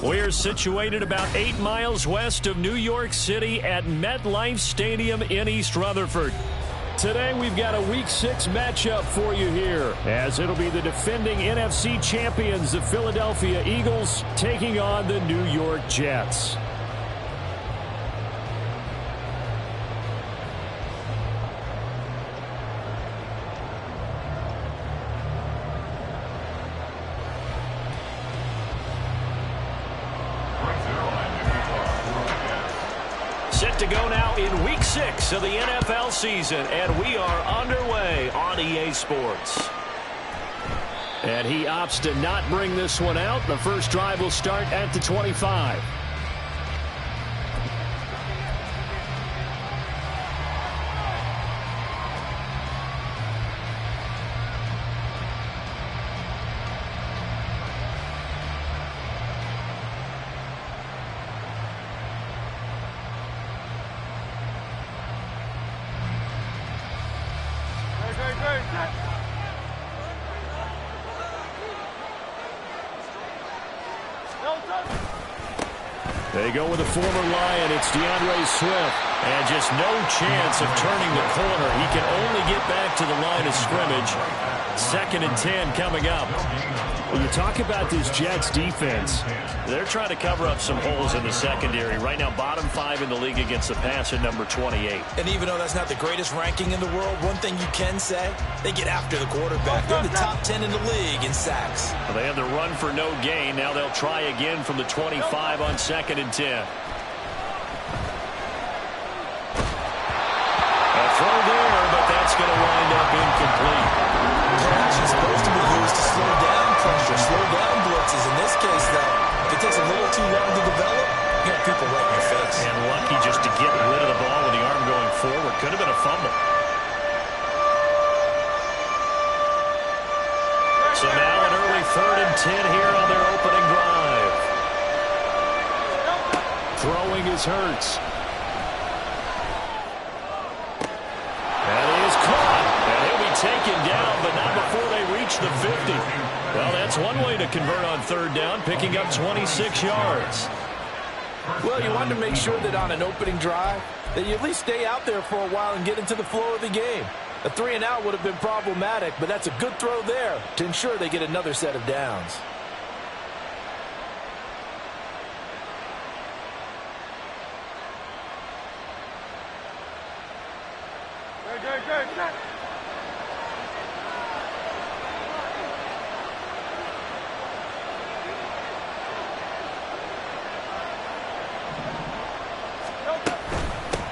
We're situated about 8 miles west of New York City at MetLife Stadium in East Rutherford. Today we've got a Week 6 matchup for you here, as it'll be the defending NFC champions, the Philadelphia Eagles, taking on the New York Jets. Set to go now in Week 6 of the NFL season, and we are underway on EA Sports. And he opts to not bring this one out. The first drive will start at the 25. They go with a former Lion. It's DeAndre Swift. And just no chance of turning the corner. He can only get back to the line of scrimmage. 2nd and 10 coming up. When you talk about this Jets defense, they're trying to cover up some holes in the secondary. Right now, bottom 5 in the league against the pass at number 28. And even though that's not the greatest ranking in the world, one thing you can say, they get after the quarterback. They're in the top 10 in the league in sacks. Well, they have the run for no gain. Now they'll try again from the 25 on 2nd and 10. A throw there, but that's going to wind up incomplete. It's supposed to be used to slow down pressure, slow down blitzes. In this case, though, if it takes a little too long to develop, you got people right in your face. And lucky just to get rid of the ball with the arm going forward. Could have been a fumble. So now an early 3rd and 10 here on their opening drive. Throwing is Hurts. And he is caught. And he'll be taken down, but not before they reach the 50. Well, that's one way to convert on 3rd down, picking up 26 yards. Well, you want to make sure that on an opening drive, that you at least stay out there for a while and get into the flow of the game. A 3 and out would have been problematic, but that's a good throw there to ensure they get another set of downs.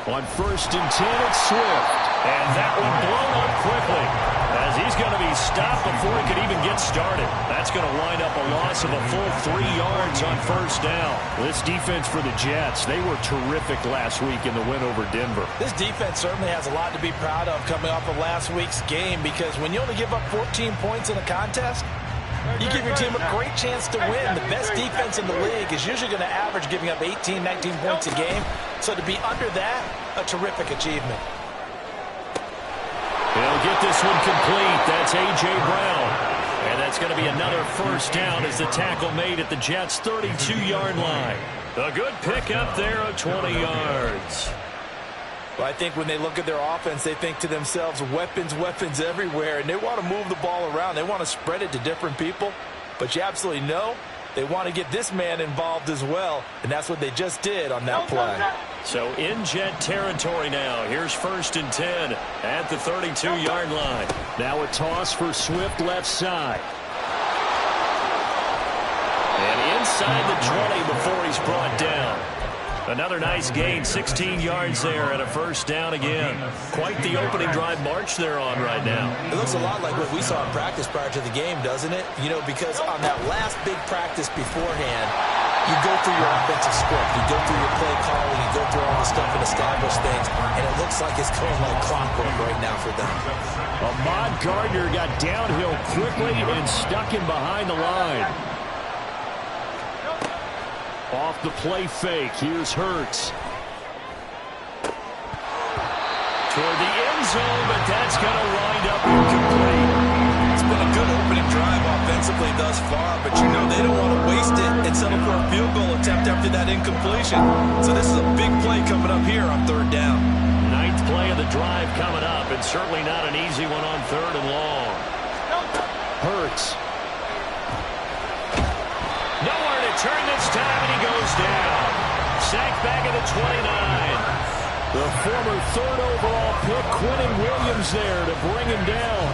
On 1st and 10, it's Swift. And that one blown up quickly, as he's going to be stopped before he could even get started. That's going to wind up a loss of a full 3 yards on 1st down. This defense for the Jets, they were terrific last week in the win over Denver. This defense certainly has a lot to be proud of coming off of last week's game, because when you only give up 14 points in a contest, you give your team a great chance to win. The best defense in the league is usually going to average giving up 18, 19 points a game. So to be under that, a terrific achievement. He'll get this one complete. That's A.J. Brown. And that's going to be another 1st down as the tackle made at the Jets' 32-yard line. A good pickup there of 20 yards. Well, I think when they look at their offense, they think to themselves, weapons, weapons everywhere, and they want to move the ball around. They want to spread it to different people, but you absolutely know they want to get this man involved as well, and that's what they just did on that play. So in Jet territory now. Here's 1st and 10 at the 32-yard line. Now a toss for Swift left side. And inside the 20 before he's brought down. Another nice gain, 16 yards there and a 1st down again. Quite the opening drive march they're on right now. It looks a lot like what we saw in practice prior to the game, doesn't it? You know, because on that last big practice beforehand, you go through your offensive script, you go through your play calling, you go through all the stuff and establish things, and it looks like it's going like clockwork right now for them. Ahmad Gardner got downhill quickly and stuck him behind the line. Off the play fake, here's Hurts. Toward the end zone, but that's going to wind up incomplete. It's been a good opening drive offensively thus far, but you know they don't want to waste it and settle for a field goal attempt after that incompletion. So this is a big play coming up here on 3rd down. 9th play of the drive coming up, and certainly not an easy one on 3rd and long. Hurts. Nowhere to turn this time, and he goes down. Sacked back at the 29. The former 3rd overall pick, Quinnen Williams, there to bring him down.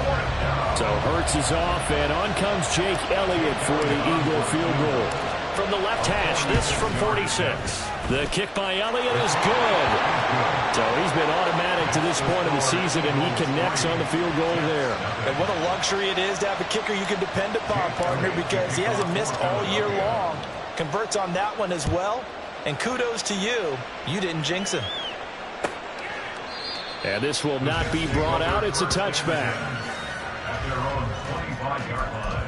So Hurts is off, and on comes Jake Elliott for the Eagle field goal. From the left hash, this from 46. The kick by Elliott is good. So he's been automatic to this point of the season, and he connects on the field goal there. And what a luxury it is to have a kicker you can depend upon, partner, because he hasn't missed all year long. Converts on that one as well. And kudos to you. You didn't jinx him. And this will not be brought out. It's a touchback. At their own 25-yard line.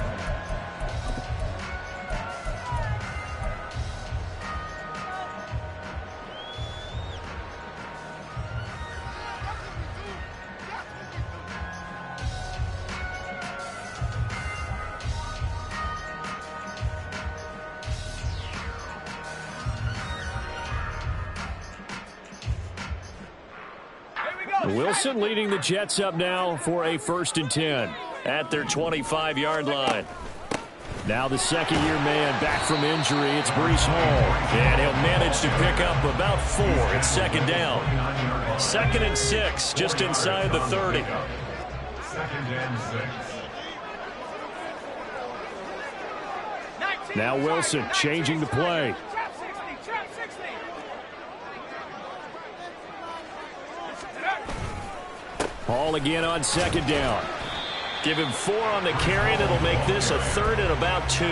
Wilson leading the Jets up now for a 1st and 10 at their 25-yard line. Now the second-year man back from injury. It's Breece Hall, and he'll manage to pick up about 4. It's 2nd down. 2nd and 6, just inside the 30. 2nd and 6. Now Wilson changing the play. Hall again on 2nd down. Give him 4 on the carry, and it'll make this a 3rd and about 2.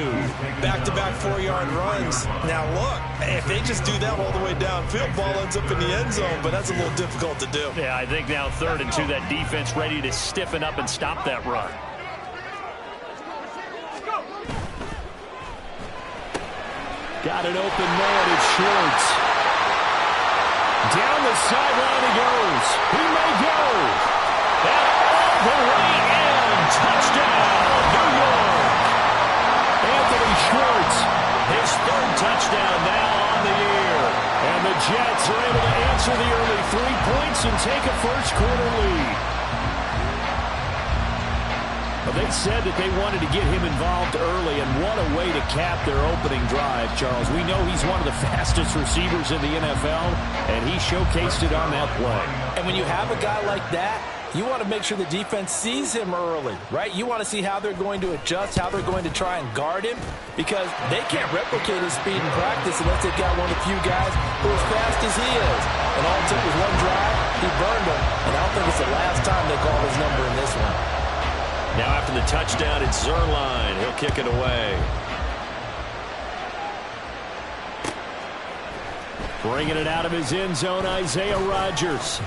Back-to-back 4-yard runs. Now, look, if they just do that all the way downfield, ball ends up in the end zone, but that's a little difficult to do. Yeah, I think now 3rd and 2, that defense ready to stiffen up and stop that run. Got an open man. It's Schwartz. Down the sideline he goes. He may go. And all the way in. Touchdown, New York. Anthony Schwartz, his 3rd touchdown now on the year. And the Jets are able to answer the early 3 points and take a first-quarter lead. Well, they said that they wanted to get him involved early, and what a way to cap their opening drive, Charles. We know he's one of the fastest receivers in the NFL, and he showcased it on that play. And when you have a guy like that, you want to make sure the defense sees him early, right? You want to see how they're going to adjust, how they're going to try and guard him, because they can't replicate his speed in practice unless they've got one of the few guys who are as fast as he is. And all it took was one drive, he burned him, and I don't think it's the last time they call his number in this one. Now after the touchdown, it's Zerline. He'll kick it away. Bringing it out of his end zone, Isaiah Rodgers.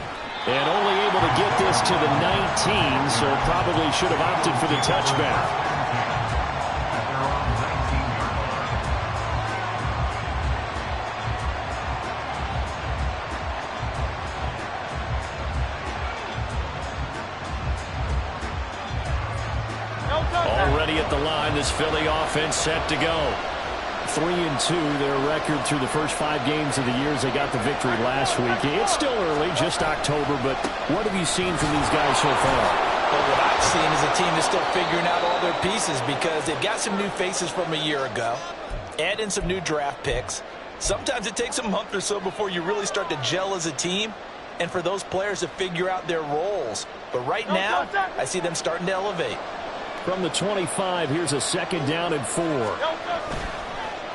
And only able to get this to the 19, so probably should have opted for the touchback. Already at the line, this Philly offense set to go. 3-2, their record through the first 5 games of the year as they got the victory last week. It's still early, just October, but what have you seen from these guys so far? Well, what I've seen is a team that's still figuring out all their pieces because they've got some new faces from a year ago, add in some new draft picks. Sometimes it takes a month or so before you really start to gel as a team and for those players to figure out their roles. But right now, I see them starting to elevate. From the 25, here's a 2nd down and 4.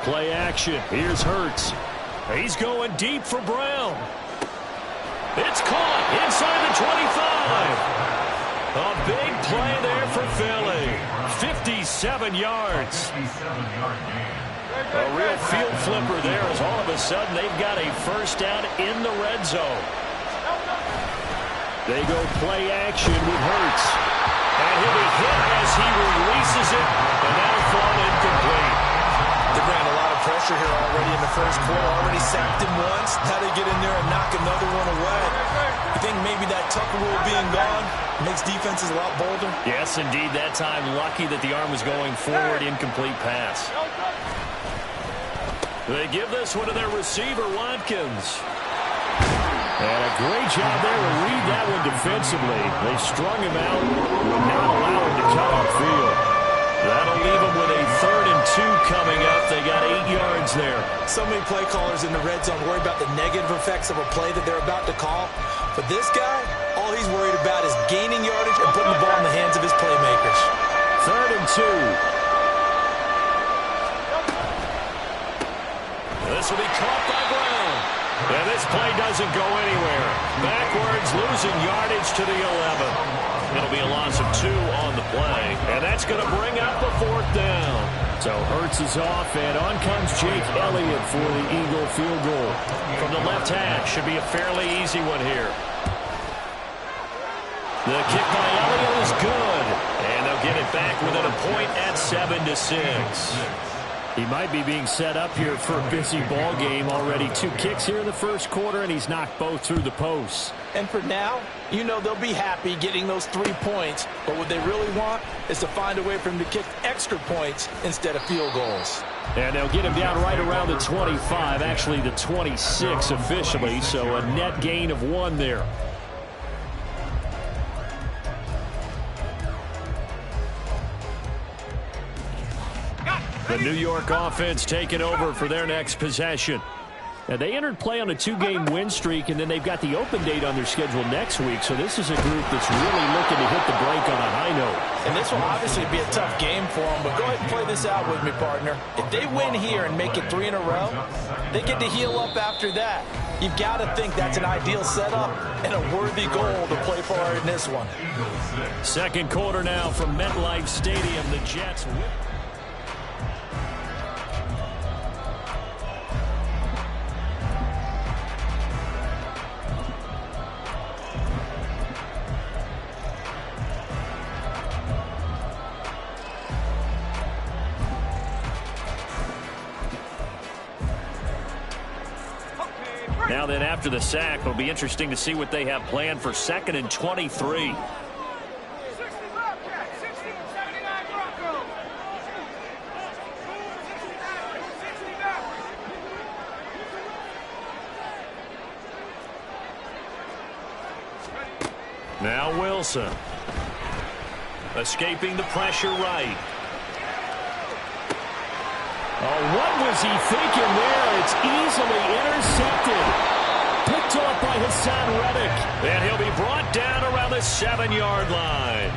Play action. Here's Hurts. He's going deep for Brown. It's caught inside the 25. A big play there for Philly. 57 yards. A real field flipper there as all of a sudden they've got a first down in the red zone. They go play action with Hurts. And he'll be hit as he releases it. And that'll fall incomplete. They ran a lot of pressure here already in the first quarter. Already sacked him once. How to get in there and knock another one away. You think maybe that Tucker rule being gone makes defenses a lot bolder? Yes, indeed. That time lucky that the arm was going forward. Incomplete pass. They give this one to their receiver, Watkins. And a great job there to read that one defensively. They strung him out, would not allow him to cut upfield. That'll leave them with a 3rd and 2 coming up. They got 8 yards there. So many play callers in the red zone worry about the negative effects of a play that they're about to call. But this guy, all he's worried about is gaining yardage and putting the ball in the hands of his playmakers. 3rd and 2. This will be caught by Brown. And this play doesn't go anywhere. Backwards, losing yardage to the 11. It'll be a loss of 2 on the play. And that's going to bring up a 4th down. So Hurts is off, and on comes Jake Elliott for the Eagle field goal. From the left hash, should be a fairly easy one here. The kick by Elliott is good. And they'll get it back within a point at 7-6. He might be being set up here for a busy ball game. Already 2 kicks here in the first quarter, and he's knocked both through the posts. And for now, you know they'll be happy getting those 3 points. But what they really want is to find a way for him to kick extra points instead of field goals. And they'll get him down right around the 25, actually the 26 officially. So a net gain of 1 there. The New York offense taking over for their next possession. Now, they entered play on a 2-game win streak, and then they've got the open date on their schedule next week. So this is a group that's really looking to hit the break on a high note. And this will obviously be a tough game for them, but go ahead and play this out with me, partner. If they win here and make it 3 in a row, they get to heal up after that. You've got to think that's an ideal setup and a worthy goal to play for in this one. Second quarter now from MetLife Stadium. The Jets whip. Now then, after the sack, it'll be interesting to see what they have planned for 2nd and 23. Now Wilson. Escaping the pressure right. Oh, what was he thinking there? It's easily intercepted. Picked off by Hassan Reddick. And he'll be brought down around the 7-yard line.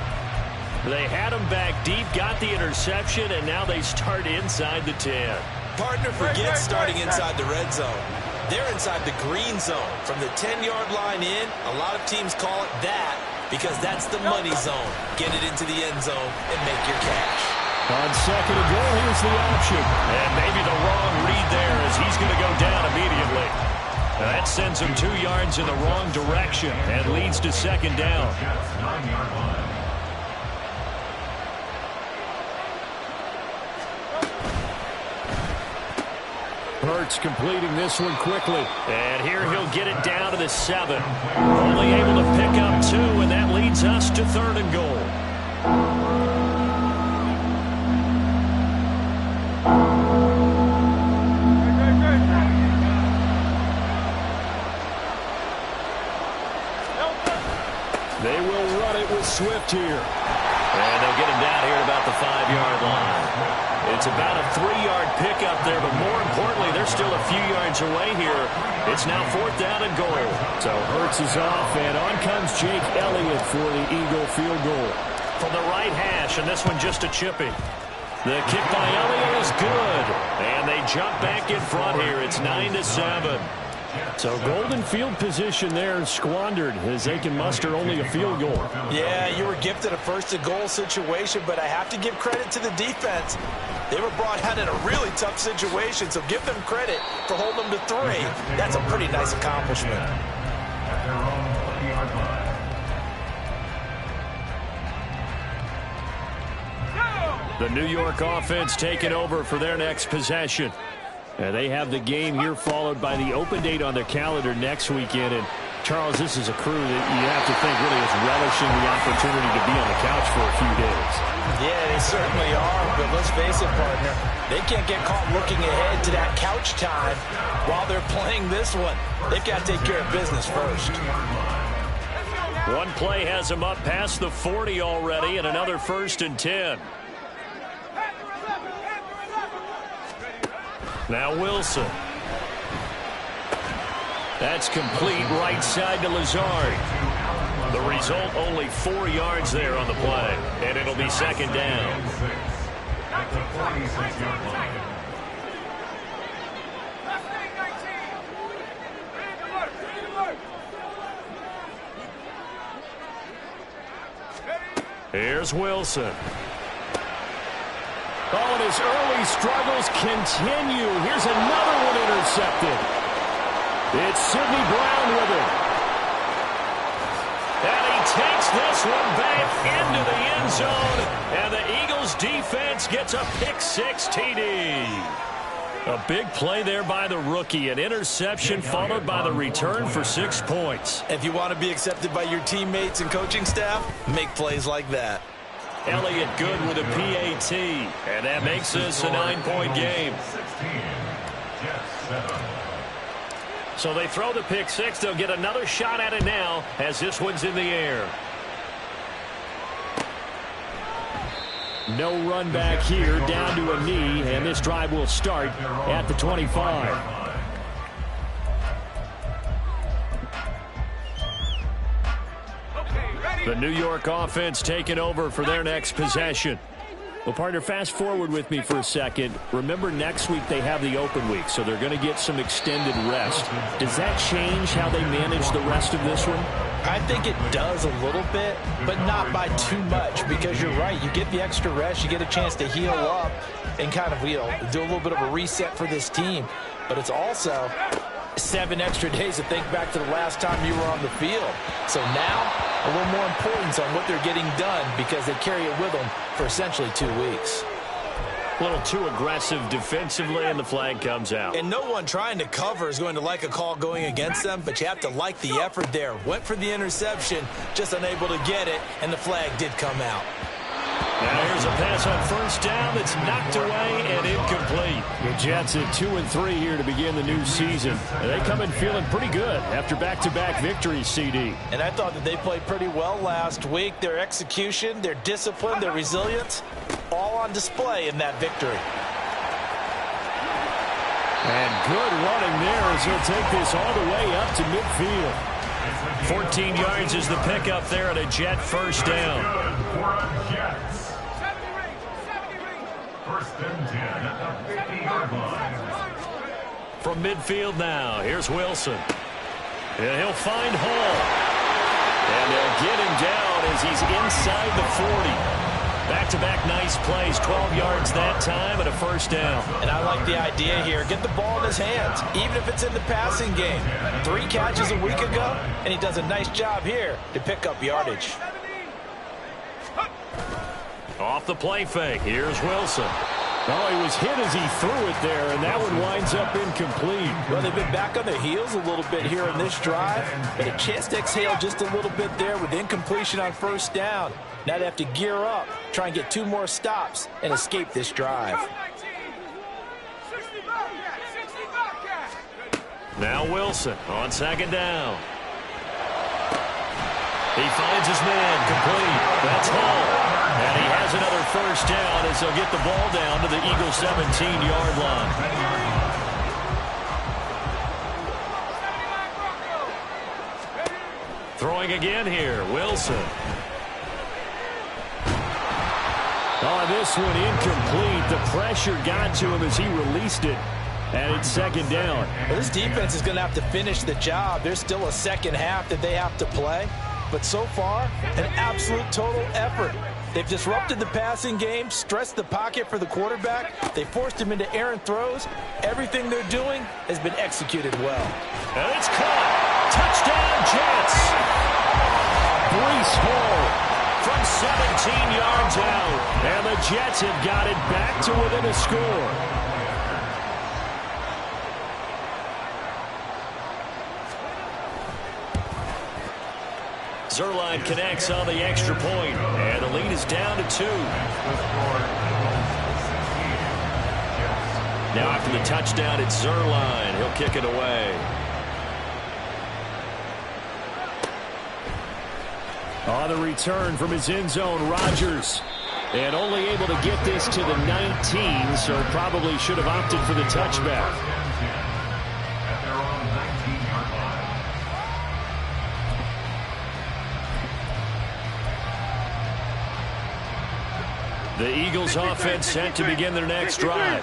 They had him back deep, got the interception, and now they start inside the 10. Partner forgets starting inside the red zone. They're inside the green zone. From the 10-yard line in, a lot of teams call it that because that's the money zone. Get it into the end zone and make your cash. On 2nd and goal, here's the option. And maybe the wrong read there as he's going to go down immediately. That sends him 2 yards in the wrong direction and leads to 2nd down. Hurts completing this one quickly. And here he'll get it down to the 7. Only able to pick up 2, and that leads us to 3rd and goal. They will run it with Swift here. And they'll get him down here at about the 5-yard line. It's about a 3-yard pickup there, but more importantly, they're still a few yards away here. It's now 4th down and goal. So Hurts is off, and on comes Jake Elliott for the Eagle field goal. From the right hash, and this one just a chipping. The kick by Elliott is good. And they jump back in front here. It's 9-7. So golden field position there squandered as they can muster only a field goal. Yeah, you were gifted a 1st and goal situation, but I have to give credit to the defense. They were brought out in a really tough situation, so give them credit for holding them to 3. That's a pretty nice accomplishment. The New York offense taking over for their next possession. And they have the game here followed by the open date on their calendar next weekend. And Charles, this is a crew that you have to think really is relishing the opportunity to be on the couch for a few days. Yeah, they certainly are, but let's face it, partner. They can't get caught looking ahead to that couch time while they're playing this one. They've got to take care of business first. One play has them up past the 40 already, and another 1st and 10. Now Wilson. That's complete right side to Lazard. The result, only 4 yards there on the play, and it'll be 2nd down. At the 46-yard line. Here's Wilson. Oh, and his early struggles continue. Here's another one intercepted. It's Sidney Brown with it. And he takes this one back into the end zone. And the Eagles defense gets a pick-6 TD. A big play there by the rookie. An interception followed by the return for 6 points. If you want to be accepted by your teammates and coaching staff, make plays like that. Elliott good with a PAT. And that makes this a 9-point game. So they throw the pick-6. They'll get another shot at it now as this one's in the air. No run back here, down to a knee, and this drive will start at the 25. The New York offense taking over for their next possession. Well, partner, fast forward with me for a second. Remember, next week they have the open week, so they're going to get some extended rest. Does that change how they manage the rest of this one? I think it does a little bit, but not by too much, because you're right. You get the extra rest. You get a chance to heal up and kind of, do a little bit of a reset for this team. But it's also 7 extra days to think back to the last time you were on the field. So now, a little more importance on what they're getting done because they carry it with them for essentially 2 weeks. A little too aggressive defensively, and the flag comes out. And no one trying to cover is going to like a call going against them, but you have to like the effort there. Went for the interception, just unable to get it, and the flag did come out. Now here's a pass on 1st down that's knocked away and incomplete. The Jets at 2-3 here to begin the new season. And they come in feeling pretty good after back-to-back victories, CD. And I thought that they played pretty well last week. Their execution, their discipline, their resilience, all on display in that victory. And good running there as he'll take this all the way up to midfield. 14 yards is the pickup there at a Jet 1st down. First and 10 at the 50-yard line. From midfield now, here's Wilson. And he'll find Hall. And they'll get him down as he's inside the 40. Back-to-back nice plays, 12 yards that time and a 1st down. And I like the idea here. Get the ball in his hands, even if it's in the passing game. 3 catches a week ago, and he does a nice job here to pick up yardage. Off the play fake, here's Wilson. Oh, he was hit as he threw it there, and that one winds up incomplete. Well, they've been back on their heels a little bit here in this drive, but a chance to exhale just a little bit there with incompletion on 1st down. Now they have to gear up, try and get 2 more stops, and escape this drive. Now Wilson on 2nd down. He finds his man, complete. That's Hall. And he has another 1st down as they'll get the ball down to the Eagles' 17-yard line. Throwing again here, Wilson. Oh, this one incomplete. The pressure got to him as he released it. And it's 2nd down. Well, this defense is going to have to finish the job. There's still a 2nd half that they have to play. But so far, an absolute total effort. They've disrupted the passing game, stressed the pocket for the quarterback. They forced him into errant throws. Everything they're doing has been executed well. And it's caught. Touchdown, Jets. Breece Hall from 17 yards out. And the Jets have got it back to within a score. Zerline connects on the extra point, and the lead is down to 2. Now after the touchdown, it's Zerline. He'll kick it away. On the return from his end zone, Rodgers. And only able to get this to the 19, so probably should have opted for the touchback. The Eagles offense set to begin their next drive.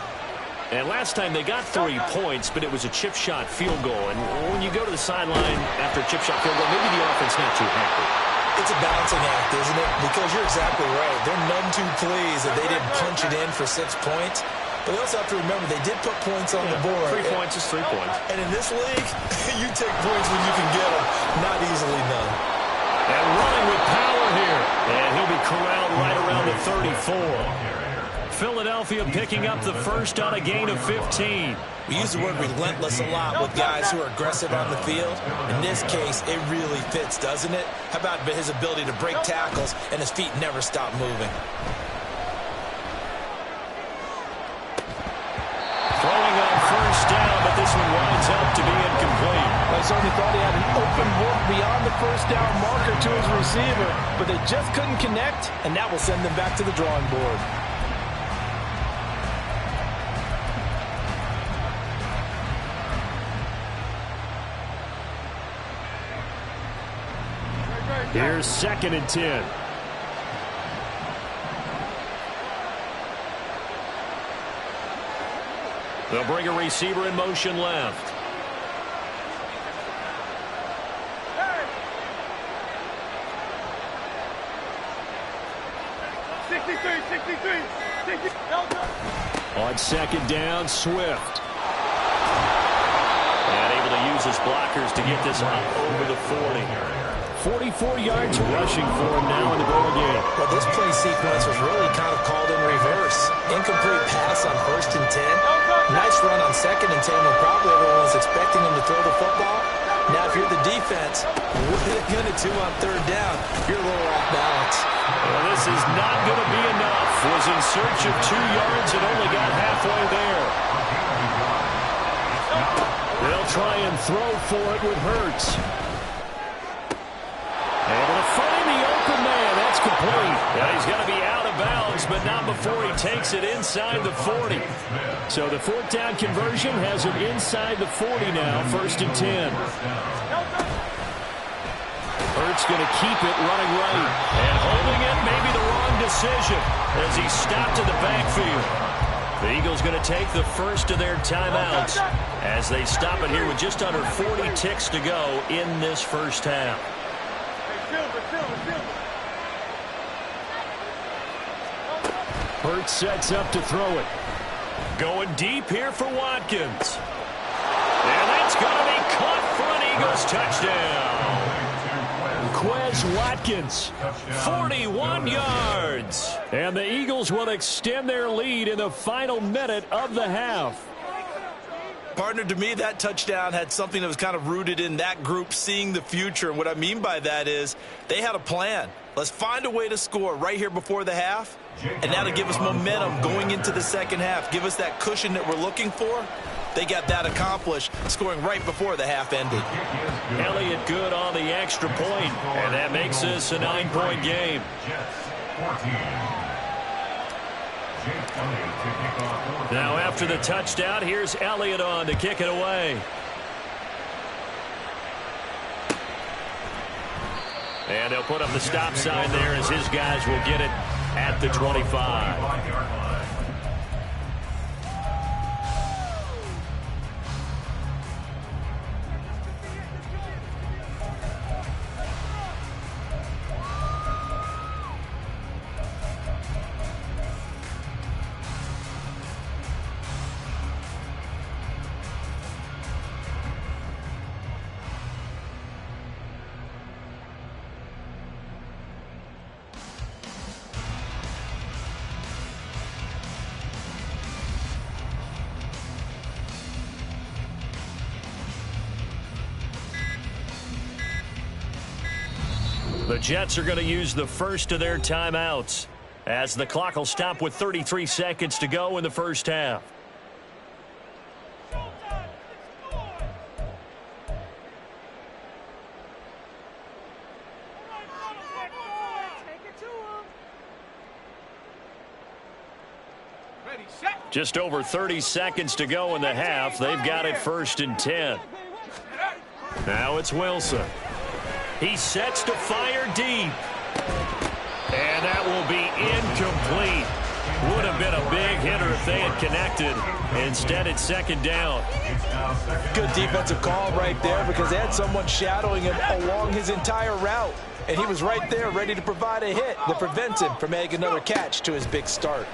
And last time they got 3 points, but it was a chip shot field goal. And when you go to the sideline after a chip shot field goal, maybe the offense not too happy. It's a balancing act, isn't it? Because you're exactly right. They're none too pleased that they didn't punch it in for 6 points. But they also have to remember they did put points on the board. 3 points is 3 points. And in this league, you take points when you can get them. Not easily done. And running with power here. And he'll be corralled right around the 34. Philadelphia picking up the first on a gain of 15. We use the word relentless a lot with guys who are aggressive on the field. In this case, it really fits, doesn't it? How about his ability to break tackles and his feet never stop moving? Throwing on first down, but this one winds up to be incomplete. I certainly thought he had an open look beyond the first down marker to his receiver, but they just couldn't connect, and that will send them back to the drawing board. Here's 2nd and 10. They'll bring a receiver in motion left. On 2nd down, Swift. And able to use his blockers to get this up over the 40. 44 yards rushing for him now in the ball game. Well, this play sequence was really kind of called in reverse. Incomplete pass on 1st and 10. Nice run on 2nd and 10 when probably everyone was expecting him to throw the football. Now, if you're the defense, what are they going to do on 3rd down? You're a little off balance. Well, this is not going to be enough. Was in search of 2 yards and only got halfway there. They'll try and throw for it with Hurts. Able to find the open man. That's complete. Yeah, he's going to be out of bounds, but not before he takes it inside the 40. So the 4th down conversion has him inside the 40 now, 1st and 10. Hurts going to keep it running right. And holding it, maybe the wrong decision as he stopped in the backfield. The Eagles going to take the first of their timeouts as they stop it here with just under 40 ticks to go in this first half. Hurts sets up to throw it. Going deep here for Watkins. And that's going to be caught for an Eagles touchdown. Quez Watkins, 41 yards. And the Eagles will extend their lead in the final minute of the half. Partner, to me, that touchdown had something that was kind of rooted in that group seeing the future. And what I mean by that is they had a plan. Let's find a way to score right here before the half. And that'll give us momentum going into the second half. Give us that cushion that we're looking for. They got that accomplished, scoring right before the half ended. Elliott good on the extra point, and that makes this a 9-point game. Now after the touchdown, here's Elliott on to kick it away. And they'll put up the stop sign there as his guys will get it at the 25. The Jets are going to use the first of their timeouts as the clock will stop with 33 seconds to go in the first half. Just over 30 seconds to go in the half. They've got it 1st and 10. Now it's Wilson. He sets to fire deep. And that will be incomplete. Would have been a big hitter if they had connected. Instead, it's 2nd down. Good defensive call right there because they had someone shadowing him along his entire route. And he was right there ready to provide a hit that prevents him from adding another catch to his big start.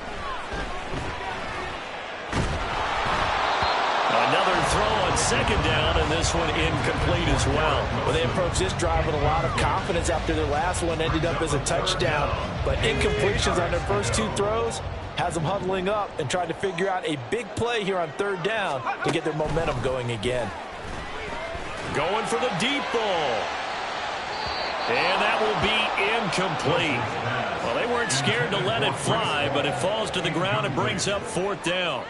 Another throw on 2nd down, and this one incomplete as well. Well, they approached this drive with a lot of confidence after their last one ended up as a touchdown. But incompletions on their first 2 throws has them huddling up and trying to figure out a big play here on 3rd down to get their momentum going again. Going for the deep ball. And that will be incomplete. Well, they weren't scared to let it fly, but it falls to the ground and brings up 4th down.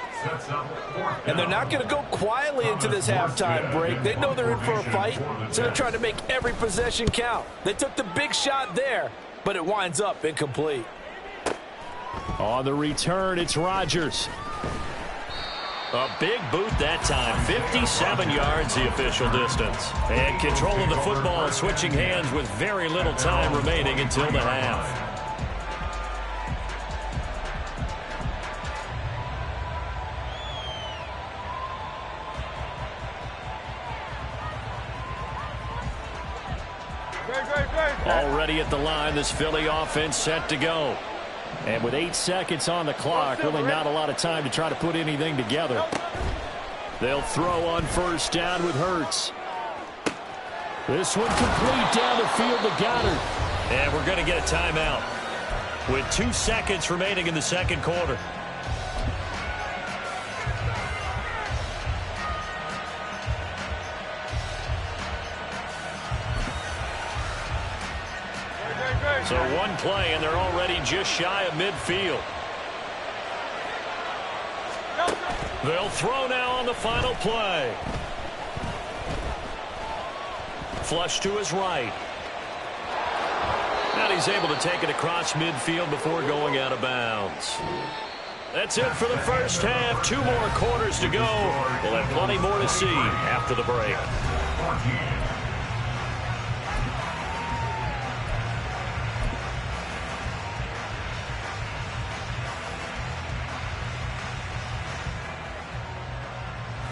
And they're not going to go quietly into this halftime break. They know they're in for a fight, so they're trying to make every possession count. They took the big shot there, but it winds up incomplete. On the return, it's Rodgers. A big boot that time. 57 yards the official distance. And control of the football switching hands with very little time remaining until the half. Already at the line, this Philly offense set to go. And with 8 seconds on the clock, really not a lot of time to try to put anything together. They'll throw on 1st down with Hurts. This one complete down the field to Goddard. And we're going to get a timeout with 2 seconds remaining in the 2nd quarter. So 1 play, and they're already just shy of midfield. They'll throw now on the final play. Flush to his right. And he's able to take it across midfield before going out of bounds. That's it for the first half. 2 more quarters to go. We'll have plenty more to see after the break.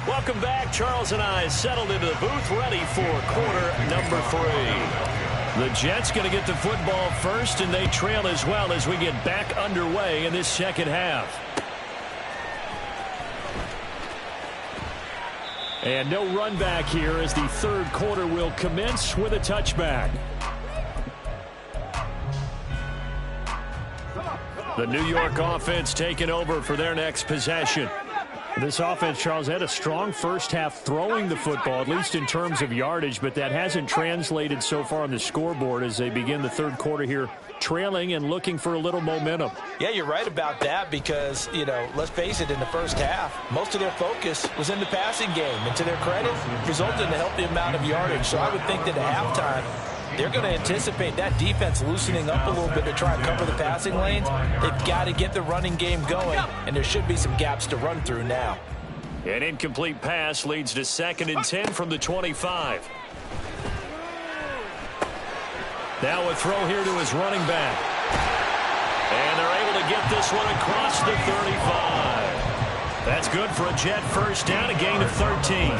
Welcome back. Charles and I settled into the booth, ready for quarter number 3. The Jets going to get the football first, and they trail as well as we get back underway in this 2nd half. And no run back here as the 3rd quarter will commence with a touchback. The New York offense taking over for their next possession. This offense, Charles, had a strong first half throwing the football, at least in terms of yardage, but that hasn't translated so far on the scoreboard as they begin the 3rd quarter here, trailing and looking for a little momentum. Yeah, you're right about that because, let's face it, in the first half, most of their focus was in the passing game. And to their credit, resulted in a healthy amount of yardage. So I would think that at halftime, they're going to anticipate that defense loosening up a little bit to try and cover the passing lanes. They've got to get the running game going, and there should be some gaps to run through now. An incomplete pass leads to 2nd and 10 from the 25. Now a throw here to his running back. And they're able to get this one across the 35. That's good for a Jet first down, a gain of 13.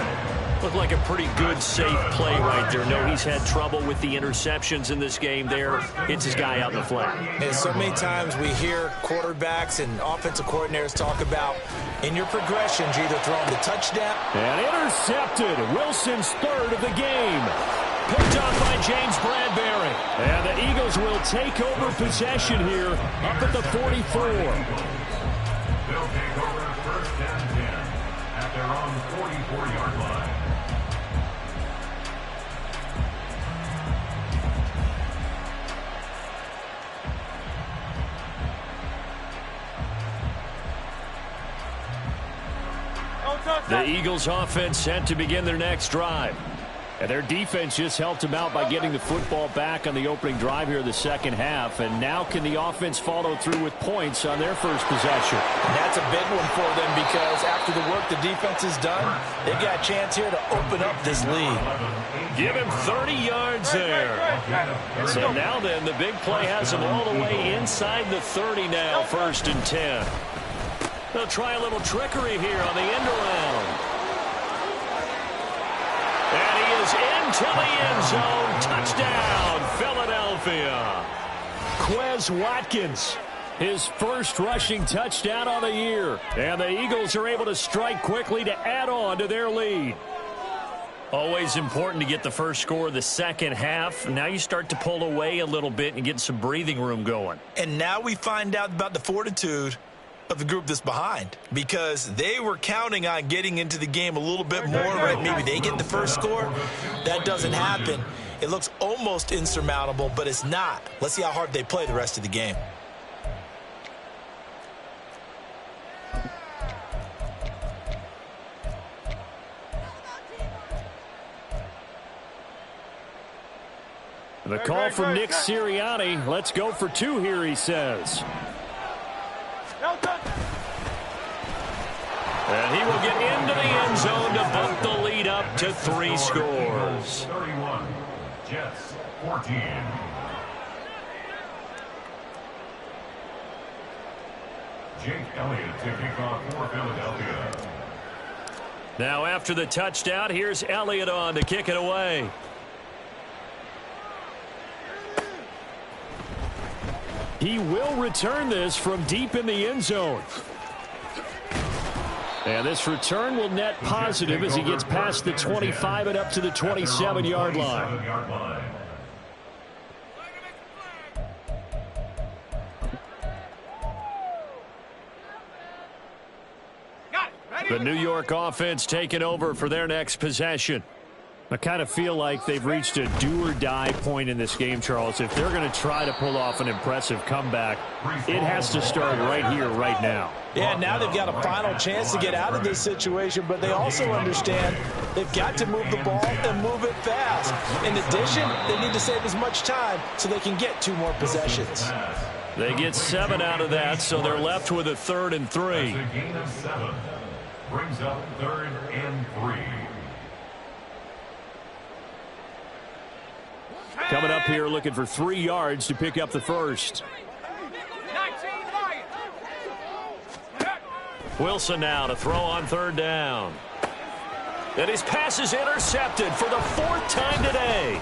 Looked like a pretty good, safe play right there. No, he's had trouble with the interceptions in this game there. Hits his guy out in the flat. And so many times we hear quarterbacks and offensive coordinators talk about in your progressions, you're either throwing the touchdown. And intercepted. Wilson's 3rd of the game. Picked up by James Bradbury. And the Eagles will take over possession here up at the 44. They'll take over 1st and 10 at their own 44-yard line. The Eagles offense set to begin their next drive. And their defense just helped them out by getting the football back on the opening drive here in the second half. And now can the offense follow through with points on their first possession? And that's a big one for them because after the work the defense has done, they've got a chance here to open up this lead. Give him 30 yards there. So now then, the big play has them all the way inside the 30 now, 1st and 10. They'll try a little trickery here on the end around. And he is into the end zone. Touchdown, Philadelphia. Quez Watkins, his first rushing touchdown of the year. And the Eagles are able to strike quickly to add on to their lead. Always important to get the first score of the second half. Now you start to pull away a little bit and get some breathing room going. And now we find out about the fortitude of the group that's behind, because they were counting on getting into the game a little bit more, right? Maybe they get the first score. That doesn't happen. It looks almost insurmountable, but it's not. Let's see how hard they play the rest of the game. The call from Nick Sirianni. Let's go for 2 here, he says. And he will get into the end zone to bump the lead up to 3 scores. 31, Jets 14. Jake Elliott to kick off for Philadelphia. Now after the touchdown, here's Elliott on to kick it away. He will return this from deep in the end zone. And this return will net positive as he gets past the 25 and up to the 27-yard line. The New York offense taking over for their next possession. I kind of feel like they've reached a do-or-die point in this game, Charles. If they're going to try to pull off an impressive comeback, it has to start right here, right now. Yeah, now they've got a final chance to get out of this situation, but they also understand they've got to move the ball and move it fast. In addition, they need to save as much time so they can get 2 more possessions. They get 7 out of that, so they're left with a 3rd and 3. That's a gain of 7. Brings up 3rd and 3. Coming up here looking for 3 yards to pick up the first. Wilson now to throw on 3rd down. And his pass is intercepted for the 4th time today.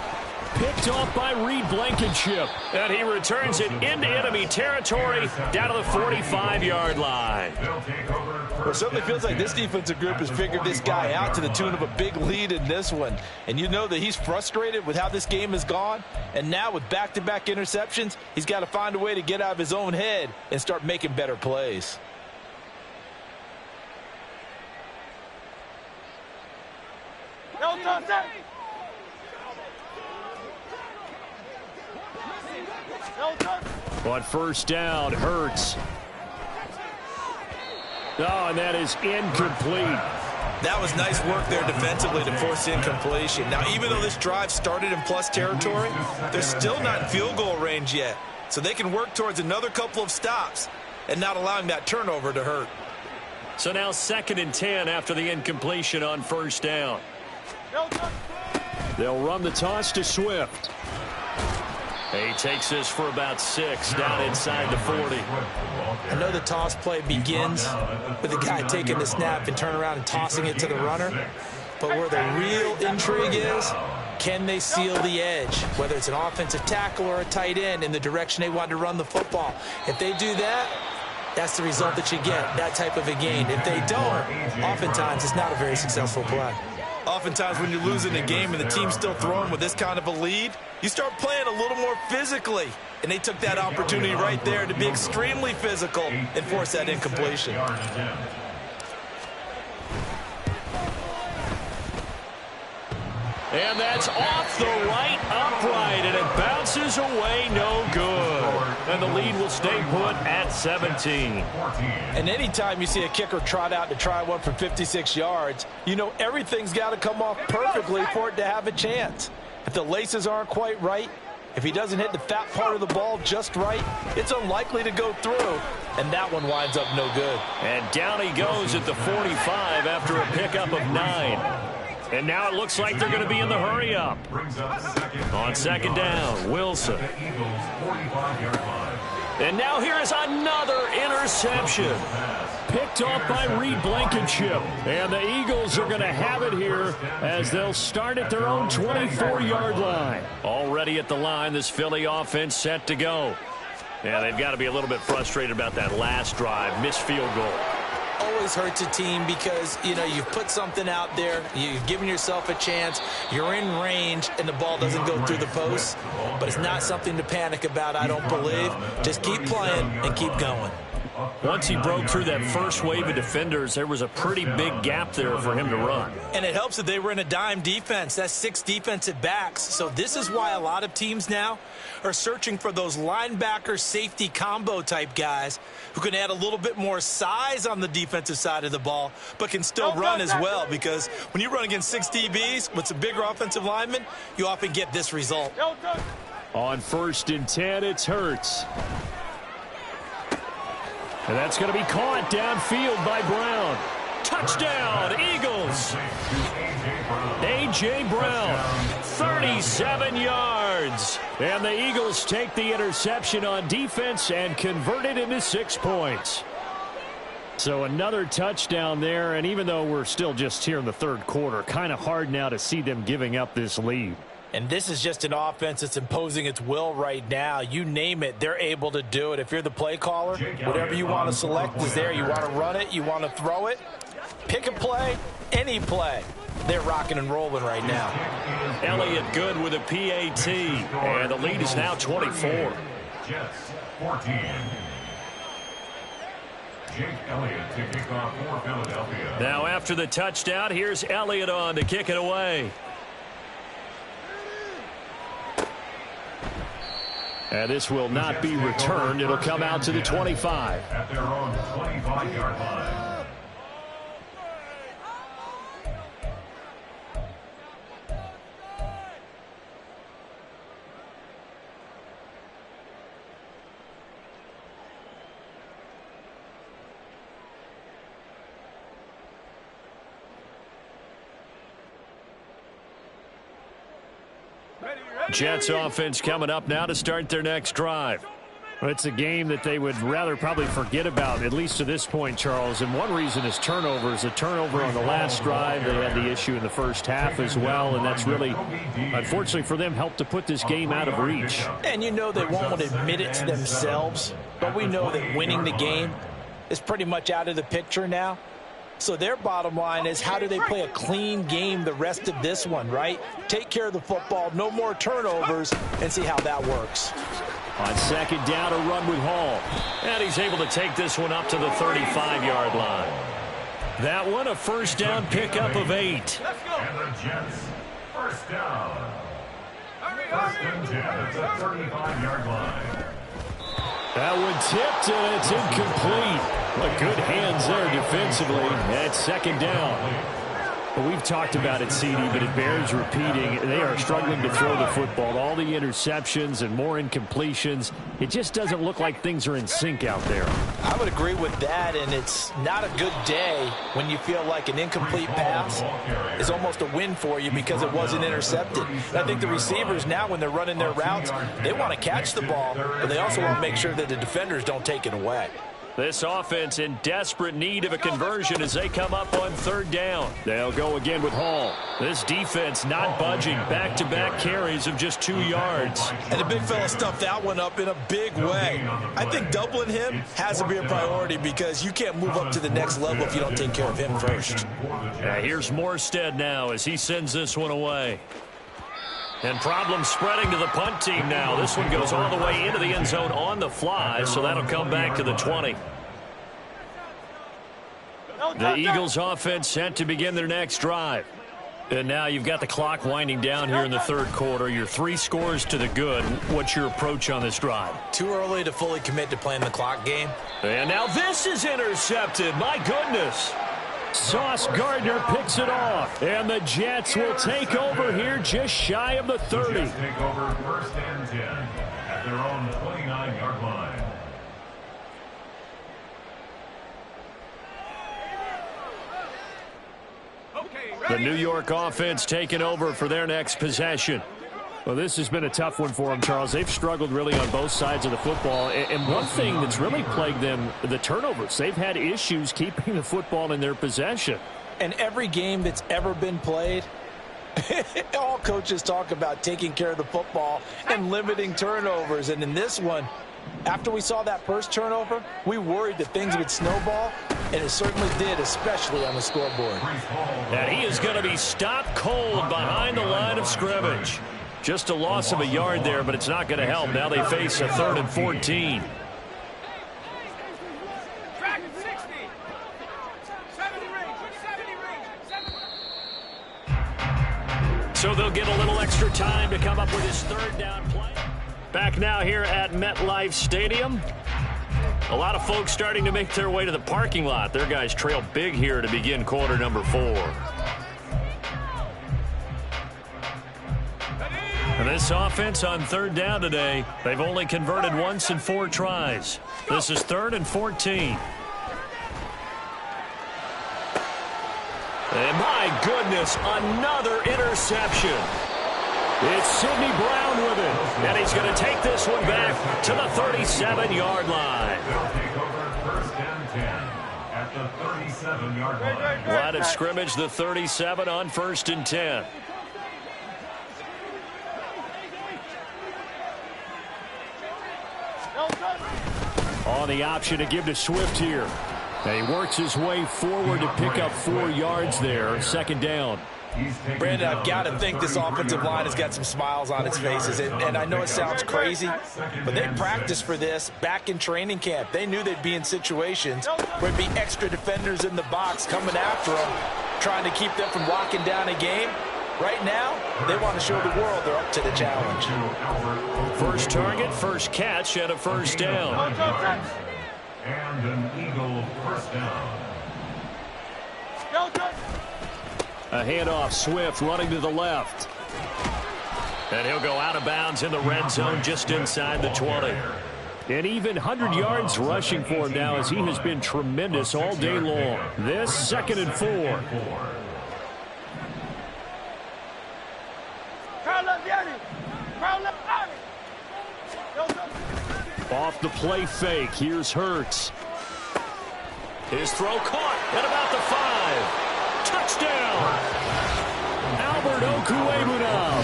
Picked off by Reed Blankenship. And he returns it into enemy territory down to the 45-yard line. Well, it certainly feels like this defensive group has figured this guy out to the tune of a big lead in this one. And you know that he's frustrated with how this game has gone. And now with back-to-back interceptions, he's got to find a way to get out of his own head and start making better plays. On 1st down, Hurts. Oh, and that is incomplete. That was nice work there defensively to force incompletion. Now, even though this drive started in plus territory, they're still not in field goal range yet. So they can work towards another couple of stops and not allowing that turnover to hurt. So now 2nd and 10 after the incompletion on 1st down. They'll run the toss to Swift. He takes this for about 6 down inside the 40. I know the toss play begins with the guy taking the snap and turn around and tossing it to the runner. But where the real intrigue is, can they seal the edge, whether it's an offensive tackle or a tight end, in the direction they want to run the football? If they do that, that's the result that you get, that type of a gain. If they don't, oftentimes it's not a very successful play. Oftentimes when you're losing a game and the team's still throwing with this kind of a lead, you start playing a little more physically. And they took that opportunity right there to be extremely physical and force that incompletion. And that's off the right upright, and it bounces away no good. and the lead will stay put at 17. And anytime you see a kicker trot out to try one from 56 yards, you know everything's got to come off perfectly for it to have a chance. If the laces aren't quite right, if he doesn't hit the fat part of the ball just right, it's unlikely to go through, and that one winds up no good. And down he goes at the 45 after a pickup of 9. And now it looks like they're going to be in the hurry up. On second down, Wilson. And now here is another interception. Picked off by Reed Blankenship. And the Eagles are going to have it here as they'll start at their own 24-yard line. Already at the line, this Philly offense set to go. Yeah, they've got to be a little bit frustrated about that last drive, missed field goal. Always hurts a team because, you know, you've put something out there, you've given yourself a chance, you're in range, and the ball doesn't go through the post. But it's not something to panic about, I don't believe. Just keep playing and keep going. Once he broke through that first wave of defenders, there was a pretty big gap there for him to run. And it helps that they were in a dime defense. That's 6 defensive backs. So this is why a lot of teams now are searching for those linebacker safety combo type guys who can add a little bit more size on the defensive side of the ball, but can still run as well, because when you run against 6 DBs with some bigger offensive linemen, you often get this result. On 1st and 10, it's Hurts. And that's going to be caught downfield by Brown. Touchdown, Eagles. A.J. Brown, 37 yards. And the Eagles take the interception on defense and convert it into 6 points. So another touchdown there, and even though we're still just here in the 3rd quarter, kind of hard now to see them giving up this lead. And this is just an offense that's imposing its will right now. You name it, they're able to do it. If you're the play caller, whatever you want to select is there. You want to run it, you want to throw it, pick a play, any play. They're rocking and rolling right now. Elliott good with a PAT, and the lead is now 24. Jets 14. Jake Elliott to kick off for Philadelphia. Now after the touchdown, here's Elliott on to kick it away. And this will not be returned. It'll come out to the 25. At their own 25-yard line. Jets offense coming up now to start their next drive. Well, it's a game that they would rather probably forget about, at least to this point, Charles. And one reason is turnovers. A turnover on the last drive. They had the issue in the first half as well, and that's really, unfortunately for them, helped to put this game out of reach. And you know they won't admit it to themselves, but we know that winning the game is pretty much out of the picture now. So their bottom line is, how do they play a clean game the rest of this one, right? Take care of the football, no more turnovers, and see how that works. On second down, a run with Hall. And he's able to take this one up to the 35-yard line. That one, a first down pickup of 8. And the Jets, first down. First and 10 at the 35-yard line. That one tipped, and it's incomplete. But good hands there defensively at second down. Well, we've talked about it, CD, but it bears repeating. They are struggling to throw the football. All the interceptions and more incompletions. It just doesn't look like things are in sync out there. I would agree with that, and it's not a good day when you feel like an incomplete pass is almost a win for you because it wasn't intercepted. And I think the receivers now, when they're running their routes, they want to catch the ball, but they also want to make sure that the defenders don't take it away. This offense in desperate need of a conversion as they come up on third down. They'll go again with Hall. This defense not budging. Back-to-back carries of just 2 yards. And the big fella stuffed that one up in a big way. I think doubling him has to be a priority because you can't move up to the next level if you don't take care of him first. Now here's Morstead now as he sends this one away. And problems spreading to the punt team now. This one goes all the way into the end zone on the fly, so that'll come back to the 20. The Eagles offense set to begin their next drive. And now you've got the clock winding down here in the third quarter. You're 3 scores to the good. What's your approach on this drive? Too early to fully commit to playing the clock game. And now this is intercepted. My goodness. Sauce Gardner picks it off. And the Jets will take over here just shy of the 30. The Jets take over 1st and 10 at their own 29-yard line. The New York offense taking over for their next possession. Well, this has been a tough one for them, Charles. They've struggled really on both sides of the football. And one thing that's really plagued them, the turnovers. They've had issues keeping the football in their possession. And every game that's ever been played, all coaches talk about taking care of the football and limiting turnovers. And in this one, after we saw that first turnover, we worried that things would snowball, and it certainly did, especially on the scoreboard. And he is going to be stopped cold behind the line of scrimmage. Just a loss of a yard there, but it's not going to help. Now they face a 3rd and 14. So they'll get a little extra time to come up with his 3rd down play. Back now here at MetLife Stadium. A lot of folks starting to make their way to the parking lot. Their guys trail big here to begin quarter number 4. And this offense on 3rd down today, they've only converted once in 4 tries. This is 3rd and 14. And my goodness, another interception. It's Sidney Brown with it, and he's going to take this one back to the 37-yard line. They'll take over 1st and 10 at the 37-yard line. Line of scrimmage, the 37 on 1st and 10. On the option to give to Swift here. And he works his way forward to pick up 4 yards there. 2nd down. Brandon, I've got to think this offensive line has got some smiles on its faces. And I know it sounds crazy, but they practiced for this back in training camp. They knew they'd be in situations where there'd be extra defenders in the box coming after them, trying to keep them from locking down a game. Right now, they want to show the world they're up to the challenge. First target, first catch, and a 1st down. And an Eagle 1st down. A handoff, Swift running to the left. And he'll go out of bounds in the red zone just inside the 20. And even 100 yards rushing for him now as he has been tremendous all day long. This 2nd and 4. Off the play fake, here's Hurts. His throw caught at about the 5. Touchdown! Albert Okwuegbunam.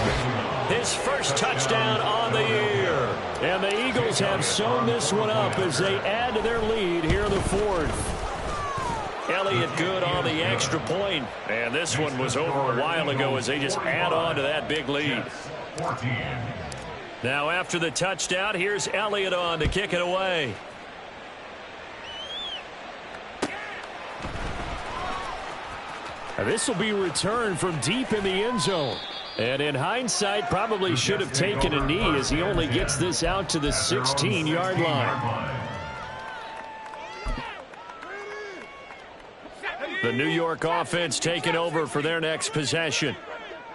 His first touchdown on the year. And the Eagles have sewn this one up as they add to their lead here in the 4th. Elliott good on the extra point. And this one was over a while ago as they just add on to that big lead. 14. Now after the touchdown, here's Elliott on to kick it away. And this will be returned from deep in the end zone. And in hindsight, probably should have taken a knee as he only gets this out to the 16-yard line. The New York offense taking over for their next possession.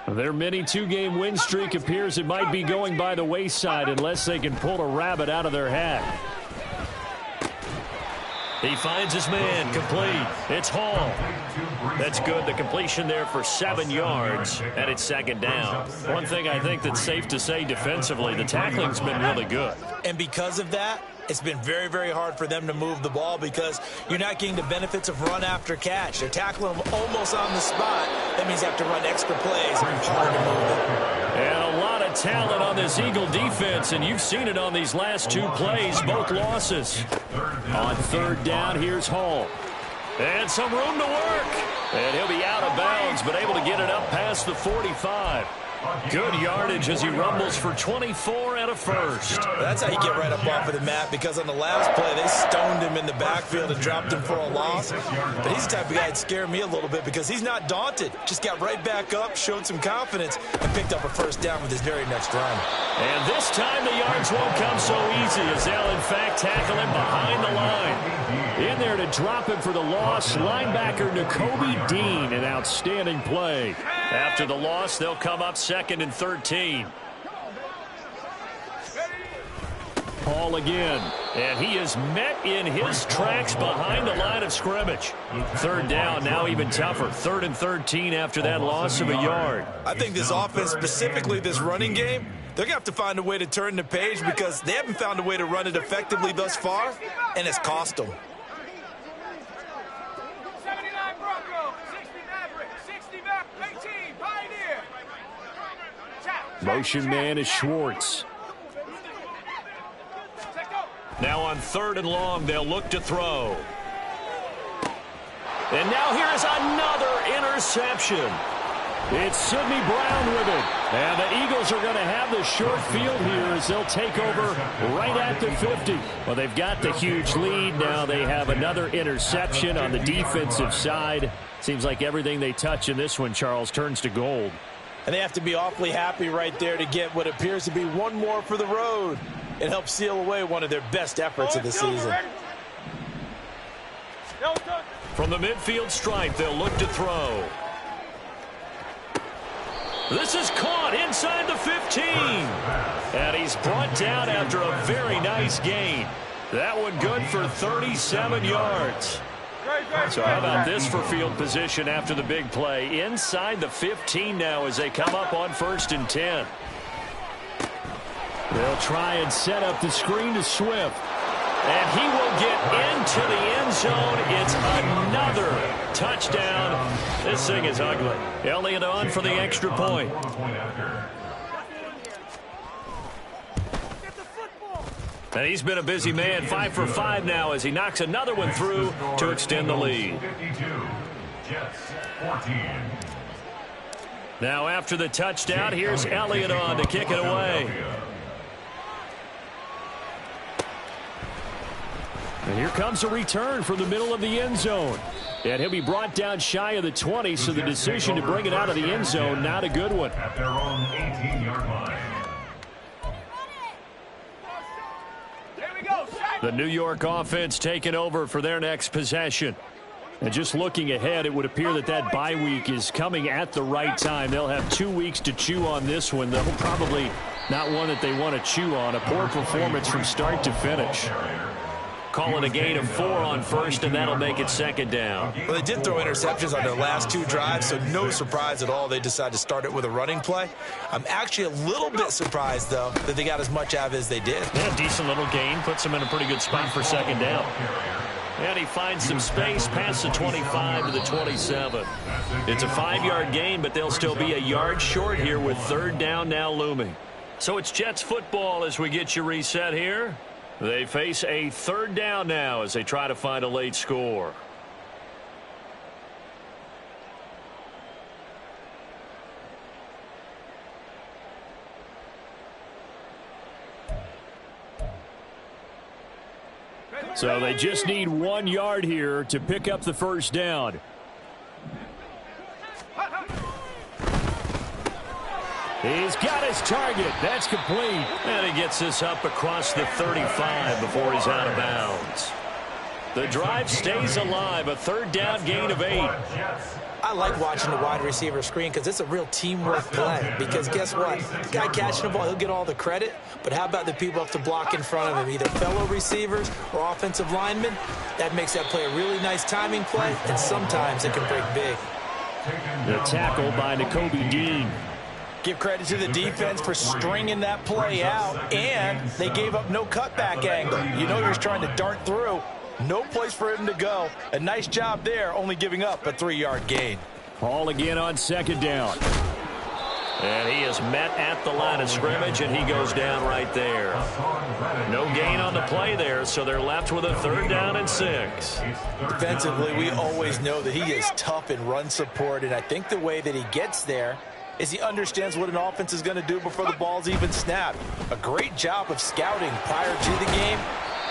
Their mini 2-game win streak appears it might be going by the wayside unless they can pull a rabbit out of their hat. He finds his man, complete. It's Hall. That's good. The completion there for 7 yards, and it's 2nd down. One thing I think that's safe to say defensively, the tackling's been really good. And because of that, it's been very, very hard for them to move the ball because you're not getting the benefits of run after catch. They're tackling them almost on the spot. That means they have to run extra plays. Hard to move it. And a lot of talent on this Eagle defense, and you've seen it on these last 2 plays, both losses. On 3rd down, here's Hall. And some room to work. And he'll be out of bounds been able to get it up past the 45. Good yardage as he rumbles for 24 and a first. That's how you get right up off of the mat, because on the last play, they stoned him in the backfield and dropped him for a loss. But he's the type of guy that scared me a little bit because he's not daunted. Just got right back up, showed some confidence, and picked up a first down with his very next run. And this time the yards won't come so easy as they'll, in fact, tackle him behind the line. In there to drop him for the loss, linebacker N'Kobe Dean, an outstanding play. After the loss, they'll come up 2nd and 13. Paul again, and he is met in his tracks behind the line of scrimmage. 3rd down, now even tougher. 3rd and 13 after that loss of a yard. I think this offense, specifically this running game, they're going to have to find a way to turn the page because they haven't found a way to run it effectively thus far, and it's cost them. Motion man is Schwartz. Now on 3rd and long, they'll look to throw. And now here is another interception. It's Sidney Brown with it. And the Eagles are going to have the short field here as they'll take over right at the 50. Well, they've got the huge lead. Now they have another interception on the defensive side. Seems like everything they touch in this one, Charles, turns to gold. And they have to be awfully happy right there to get what appears to be one more for the road. It helps seal away one of their best efforts of the season. From the midfield stripe, they'll look to throw. This is caught inside the 15. And he's brought down after a very nice gain. That one good for 37 yards. So how about this for field position after the big play? Inside the 15 now as they come up on 1st and 10. They'll try and set up the screen to Swift. And he will get into the end zone. It's another touchdown. This thing is ugly. Elliott on for the extra point. And he's been a busy man, 5 for 5 now as he knocks another one through to extend the lead. Now after the touchdown, here's Elliott on to kick it away. And here comes a return from the middle of the end zone. And he'll be brought down shy of the 20, so the decision to bring it out of the end zone, not a good one. At their own 18-yard line. The New York offense taking over for their next possession. And just looking ahead, it would appear that that bye week is coming at the right time. They'll have 2 weeks to chew on this one, though probably not one that they want to chew on. A poor performance from start to finish. Call it a gain of 4 on 1st, and that'll make it 2nd down. Well, they did throw interceptions on their last 2 drives, so no surprise at all they decided to start it with a running play. I'm actually a little bit surprised, though, that they got as much out of it as they did. Yeah, decent little gain. Puts them in a pretty good spot for 2nd down. And he finds some space past the 25 to the 27. It's a 5-yard gain, but they'll still be a yard short here with 3rd down now looming. So it's Jets football as we get you reset here. They face a 3rd down now as they try to find a late score. So they just need 1 yard here to pick up the 1st down. He's got his target. That's complete. And he gets this up across the 35 before he's out of bounds. The drive stays alive. A 3rd down gain of 8. I like watching the wide receiver screen because it's a real teamwork play. Because guess what? The guy catching the ball, he'll get all the credit. But how about the people up to block in front of him, either fellow receivers or offensive linemen? That makes that play a really nice timing play, and sometimes it can break big. The tackle by N'Kobe Dean. Give credit to the defense for stringing that play out, and they gave up no cutback angle. You know he was trying to dart through. No place for him to go. A nice job there, only giving up a 3-yard gain. Paul again on 2nd down. And he is met at the line of scrimmage, and he goes down right there. No gain on the play there, so they're left with a 3rd down and 6. Defensively, we always know that he is tough in run support, and I think the way that he gets there is he understands what an offense is going to do before the ball's even snapped. A great job of scouting prior to the game,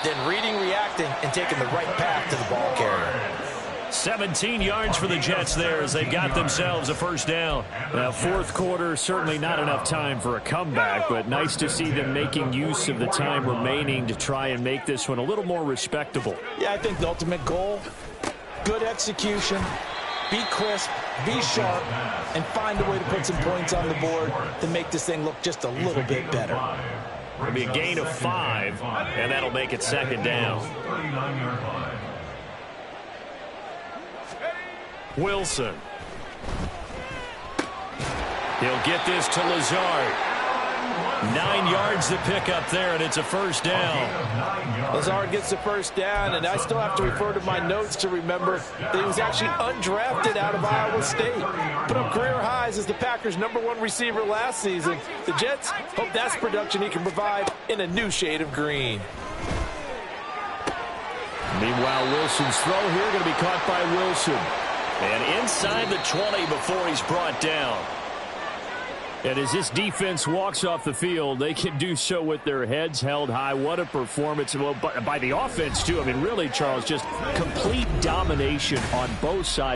then reading, reacting, and taking the right path to the ball carrier. 17 yards for the Jets there as they've got themselves a 1st down. Now, 4th quarter, certainly not enough time for a comeback, but nice to see them making use of the time remaining to try and make this one a little more respectable. Yeah, I think the ultimate goal, good execution, be crisp, be sharp, and find a way to put some points on the board to make this thing look just a little bit better. It'll be a gain of 5, and that'll make it 2nd down. Wilson. He'll get this to Lazard. 9 yards to pick up there, and it's a 1st down. Lazard gets the 1st down, and I still have to refer to my notes to remember that he was actually undrafted out of Iowa State. Put up career highs as the Packers' #1 receiver last season. The Jets hope that's production he can provide in a new shade of green. Meanwhile, Wilson's throw here going to be caught by Wilson. And inside the 20 before he's brought down. And as this defense walks off the field, they can do so with their heads held high. What a performance by the offense, too. I mean, really, Charles, just complete domination on both sides.